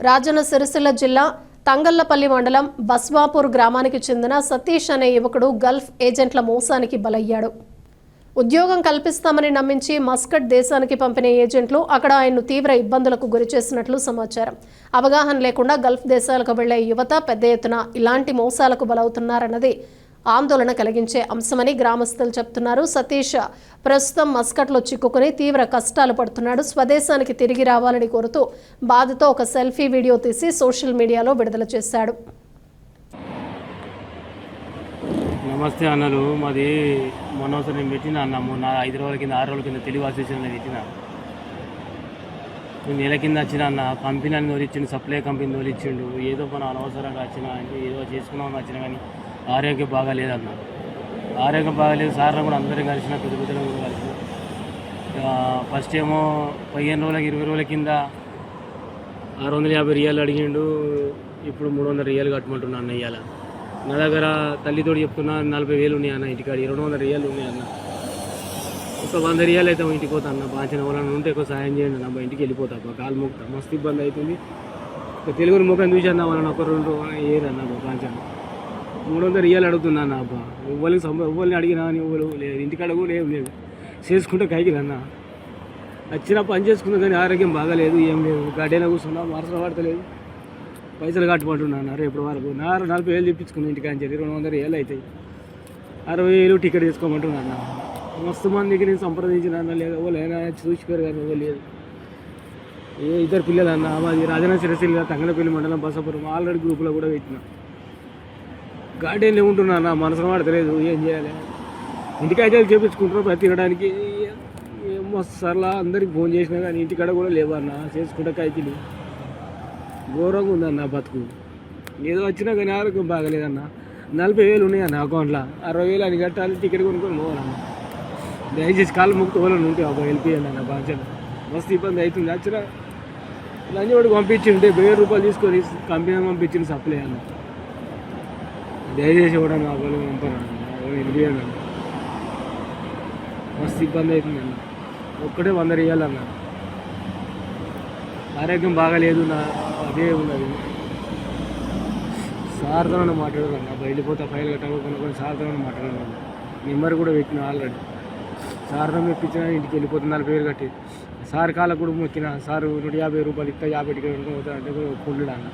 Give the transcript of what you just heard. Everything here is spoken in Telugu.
రాజన్న సిరిసిల్ల జిల్లా తంగళ్లపల్లి మండలం బస్వాపూర్ గ్రామానికి చెందిన సతీష్ అనే యువకుడు గల్ఫ్ ఏజెంట్ల మోసానికి బలయ్యాడు. ఉద్యోగం కల్పిస్తామని నమ్మించి మస్కట్ దేశానికి పంపిన ఏజెంట్లు అక్కడ ఆయన్ను తీవ్ర ఇబ్బందులకు గురిచేసినట్లు సమాచారం. అవగాహన లేకుండా గల్ఫ్ దేశాలకు వెళ్లే యువత పెద్ద ఎత్తున ఇలాంటి మోసాలకు బలవుతున్నారన్నది ఆందోళన కలిగించే అంశమని గ్రామస్తులు చెప్తున్నారు. సతీష్ ప్రస్తుతం మస్కట్లో చిక్కుకుని తీవ్ర కష్టాలు పడుతున్నాడు. స్వదేశానికి తిరిగి రావాలని కోరుతూ బాధతో ఒక సెల్ఫీ వీడియో తీసి సోషల్ మీడియాలో విడుదల చేశాడు. నమస్తే అన్నలు, మాది మొన్నోసారి నేను పెట్టిన అన్న మొన్న 5 రోజుల కింద 6 రోజుల కింద తెలుగు అసోసియేషన్ పెట్టిన. నేను నెల కింద వచ్చిన అన్న కంపెనీ అని తోలిచ్చిండు, సప్లై కంపెనీ తోలిచ్చిండు. ఏదో మనం అనవసరంగా వచ్చిన అంటే ఏదో చేసుకున్నామని వచ్చిన కానీ ఆరోగ్యం బాగాలేదన్న. ఆరోగ్యం బాగాలేదు. సార్లు కూడా అందరం కలిసిన, పెద్ద పెద్దలు కూడా కలిసిన. ఫస్ట్ ఏమో 15 రోజులకి 20 రోజుల కింద 650 రియాలు అడిగిండు. ఇప్పుడు 300 రియాలు కట్టమంటున్నా అన్న. ఇవాళ నా దగ్గర తల్లితో చెప్తున్నా 40,000 ఉన్నాయి అన్న. ఇంటికాడ 200 రియాలు ఉన్నాయి అన్న. ఒక 100 రియాలు అయితే ఇంటికి పోతా అన్న. బాంచిన వాళ్ళని ఉంటే ఎక్కువ సాయం చేయండి అన్న. ఇంటికి వెళ్ళిపోతా, కాలు మొక్కుతా. మస్తు ఇబ్బంది అవుతుంది. తెలుగుని ముఖం చూసి అన్న వాళ్ళని ఒక 2 ఏదన్నా బాంచిన 300 రియాలు అడుగుతున్నా అన్న. అబ్బా ఎవ్వరిని అడిగినా అని ఎవరు లేదు, ఇంటికాడ కూడా ఏం లేదు. చేసుకుంటే కైకి అన్న. వచ్చినా పని చేసుకున్నా కానీ ఆరోగ్యం బాగాలేదు, ఏం లేదు. గడ్డైనా కూర్చున్నా, మనసులో పడతలేదు. పైసలు కట్టుకుంటున్నాను రేపు వరకు. 40,000 తెప్పించుకున్నాను ఇంటికి అని చెప్పి 200 రియాలు అవుతాయి. 60,000 టికెట్ తీసుకోమంటున్నాను. మస్తు మందికి నేను సంప్రదించిన అన్న. లేదు ఎవరైనా చూసిపోయారు కానీ ఎవరు లేదు. ఇద్దరు పిల్లలు అన్న. మాది రాజన్న సిరిసిల్ల తంగళ్లపల్లి మండలం బస్వాపూర్. ఆల్రెడీ గ్రూప్లో కూడా పెట్టిన. గార్డెన్లో ఉంటున్నా అన్న. మనసులో పడతలేదు, ఏం చేయాలి. ఇంటికైతే చేపించుకుంటారు ప్రతి తినడానికి. మస్తు సర్లా అందరికి ఫోన్ చేసినా కానీ ఇంటికాడ కూడా లేవన్న. చేసుకుంటే కైకిలు ఘోరంగా ఉందన్న బతుకు. ఏదో వచ్చినా కానీ ఆరోగ్యం బాగలేదన్న. 40,000 ఉన్నాయన్న అకౌంట్లో. 60,000 అని కట్టాలి, టికెట్ కొనుక్కొని పోవాలన్న. దయచేసి కాళ్ళు ముక్కు వాళ్ళని ఉంటే అబ్బా వెళ్ళిపోయాను అన్న. బాగా మస్తు ఇబ్బంది అవుతుంది. వచ్చిన లంచ్ కూడా పంపించింటే 1000 రూపాయలు తీసుకొని కంపెనీ పంపించింది సప్లై అన్న. దయచేసి కూడా నా వాళ్ళు పంపను వెళ్ళిపోయాను అన్న. మస్తు ఇబ్బంది అవుతుంది అన్న. ఒక్కటే 100 రియాలన్న. ఆరోగ్యం బాగాలేదు నా. అదే ఉన్నది. సార్తో మాట్లాడాలన్న. వెళ్ళిపోతా ఫైల్ కట్టకుండా కొన్ని సార్తో మాట్లాడాలన్న. నెంబర్ కూడా పెట్టిన ఆల్రెడీ. సార్తో మెప్పించిన ఇంటికి వెళ్ళిపోతే 40,000 కట్టి. సార్ కాళ్ళకు కూడా మొక్కిన. సారు 150 రూపాయలు ఇస్తా, 50 టికెట్ పోతా అంటే కూడా ఒప్పుకుంటాడు అన్న.